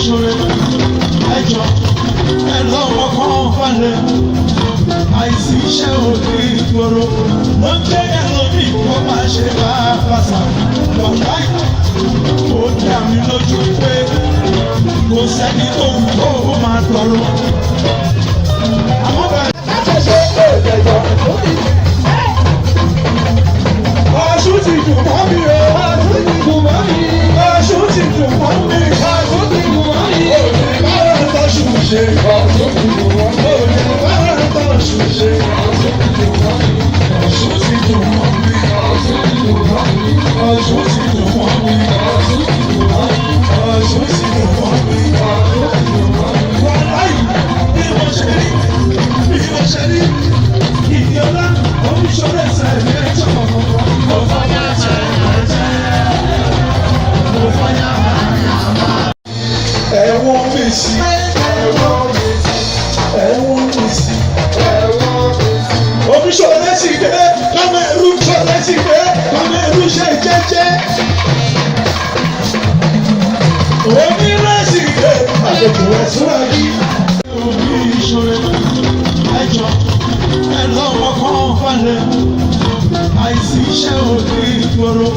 ìṣòro ẹjọ́ ẹ lọ́wọ́ kan falẹ̀ àìsí iṣẹ́ òde ìgboro ló ń jẹ́ ẹlòmíì kó má ṣe bá a fàṣà lọ́la ó dá mi lójú pé kò sẹ́ni tó ń kó máa tọrọ. Àwọn bẹ̀rẹ̀ láti ṣe é ìjẹ̀jọ́ Ọ̀ṣun ti dùn mọ́ mi o. Ọ̀ṣun ti dùn mọ́ mi. Ọ̀ṣun ti dùn mọ́ mi. Ọ̀ṣun ti dùn mọ́ mi. Òní bára tọ́ṣù ṣe. Ọ̀ṣun ti dùn mọ́ mi. Òní bára tọ́ṣù ṣe. Ọ̀ṣun ti dùn mọ́ mi. Ọ̀ṣun ti dùn mọ́ mi. Ọ̀ṣun ti dùn mọ́ mi. Ọ̀ṣun ti dùn mọ́ mi. Ọ̀ṣun ti dùn mọ́ mi. Ọ̀ṣun ti dùn mọ́ mi. Ọ̀ṣun ti dùn mọ́ mi. Wàláyé bí mo ṣe rí bí mo ṣe rí ìdíọ́lá oníṣòro ẹ̀sẹ̀ ẹ̀jẹ̀ ọ̀kọ̀ọ̀kan. Ẹ̀wọ̀n fèsì, ẹ̀wọ̀n fèsì, ẹ̀wọ̀n fèsì, ẹ̀wọ̀n fèsì. Oníṣòro lẹ́sìn dé, lọ́mọ ẹ̀rú ṣòro lẹ́sìn dé, lọ́mọ ẹ̀rú ṣe jẹ́jẹ́. Onírẹ̀sì dé, àlejò ẹ̀sùn àbí. Oníṣòro ẹjọ́ ẹ lọ́wọ́ kan falẹ̀ àìsí iṣẹ́ òde ìgboro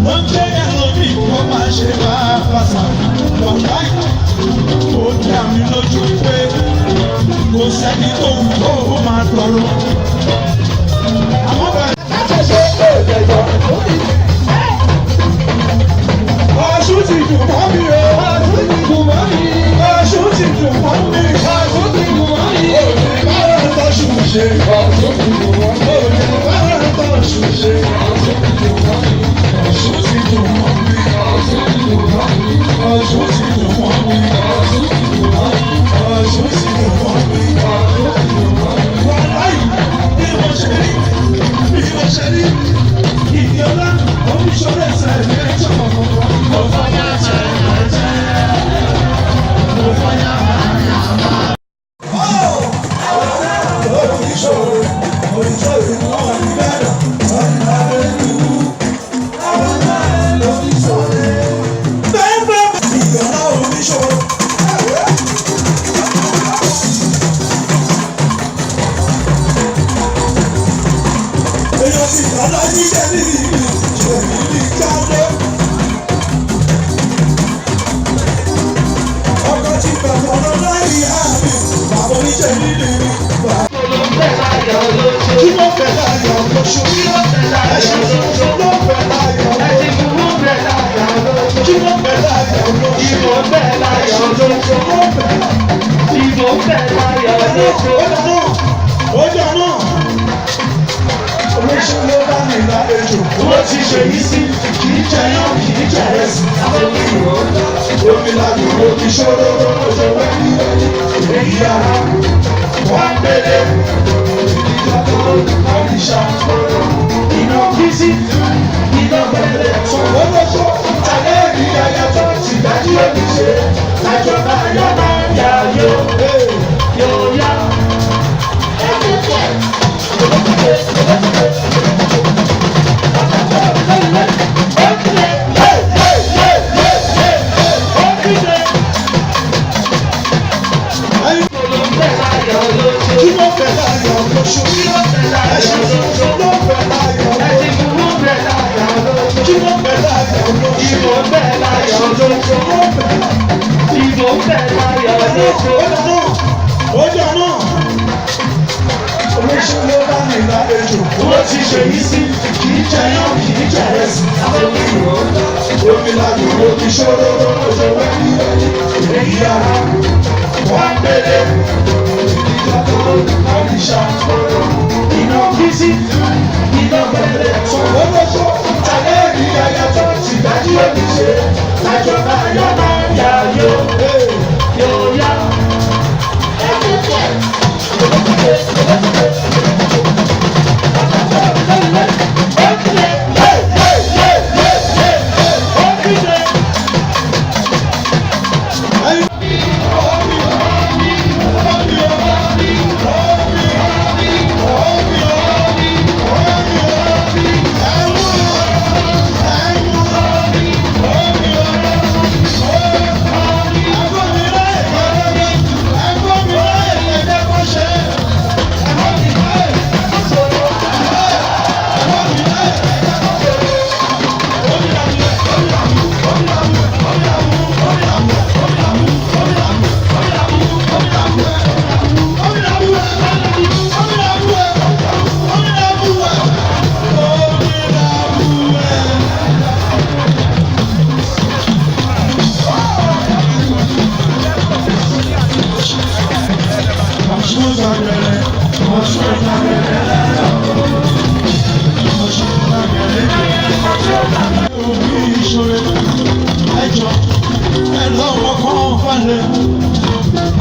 ló ń jẹ́ ẹlòmíì kó má ṣe bá a fàṣà lọ́la ó dá mi lójú pé kò sẹ́ni tó ń kó máa tọrọ. Àwọn bẹ̀rẹ̀ láti ṣe é ìjẹ̀jọ́ Ọ̀ṣun ti dùn mọ́ mi o. Ọ̀ṣun ti dùn mọ́ mi. Ọ̀ṣun ti dùn mọ́ mi. Ọ̀ṣun ti dùn mọ́ mi. Òní bára tọ́ṣù ṣe. Ọ̀ṣun ti dùn mọ́ mi. Òní bára tọ́ṣù ṣe. Ọ̀ṣun ti dùn mọ́ mi. Ọ̀ṣun ti dùn mọ́ mi. Ọ̀ṣun ti dùn mọ́ mi. Ọ̀ṣun ti dùn mọ́ mi. Ọ̀ṣun ti dùn mọ́ mi. Ọ̀ṣun ti dùn mọ́ mi. Ọ̀ṣun ti dùn mọ́ mi. Wàláyé bí mo ṣe rí bí mo ṣe rí ìdíọ́lá oníṣòro ẹ̀sẹ̀ ẹ̀jẹ̀ ọ̀kọ̀ọ̀kan. Wọ́n ti ṣe yìí sí kì í jẹ yán kì í jẹ ẹ̀sìn. Àwọn ènìyàn omi làbí omi ṣòro ọjọ́ wẹ́lí èyí ara wọ́n gbélé ìdíjọ́ àríṣà iná bísí iná gbẹ̀lẹ̀ sọ̀rọ̀lọ́sọ̀ alẹ́ rí ayatọ̀ ti dájú òbí ṣe lájọba yọ̀nà yà yóò yá. Wọ́n ti ṣe yìí sí kì í jẹ yán kì í jẹ ẹ̀sìn. Àwọn ènìyàn omi làbí omi ṣòro ọjọ́ wẹ́lí èyí ara wọ́n gbélé ìdíjọ́ àríṣà iná bísí iná gbẹ̀lẹ̀ sọ̀rọ̀lọ́sọ̀ alẹ́ rí ayatọ̀ ti dájú òbí ṣe lájọba yọ̀nà yà yóò yá.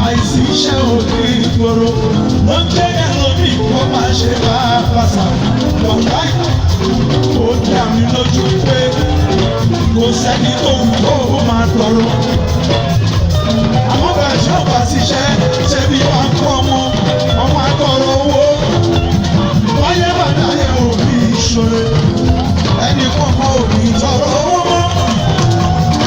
Àìsí iṣẹ́ òní ìgboro ló ń jẹ́ ẹlòmí kó máa ṣe máa pàṣà lọ́la ó dá mi lójú pé kò sẹ́ni tó wù kó máa tọrọ. Àwọn bẹ̀rẹ̀ ṣe ọ̀pá ṣiṣẹ́ ṣe bí wọ́n kó ọmọ akọ̀rọ̀ owó wáyé bàtà yẹn òbí ìṣòro ẹnì kọ̀ọ̀kan òbí tọrọ owó mọ́.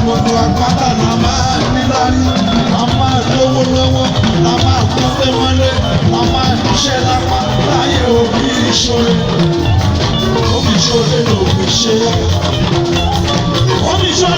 Gbogbo àpáta la máa níláárí, la máa lówó lọ́wọ́, la máa kún pé mọ́lé, la máa níṣẹ́ lápá láyé òbí ìṣòro. Òbí ìṣòro lòbí ṣe. Òbí ìṣòro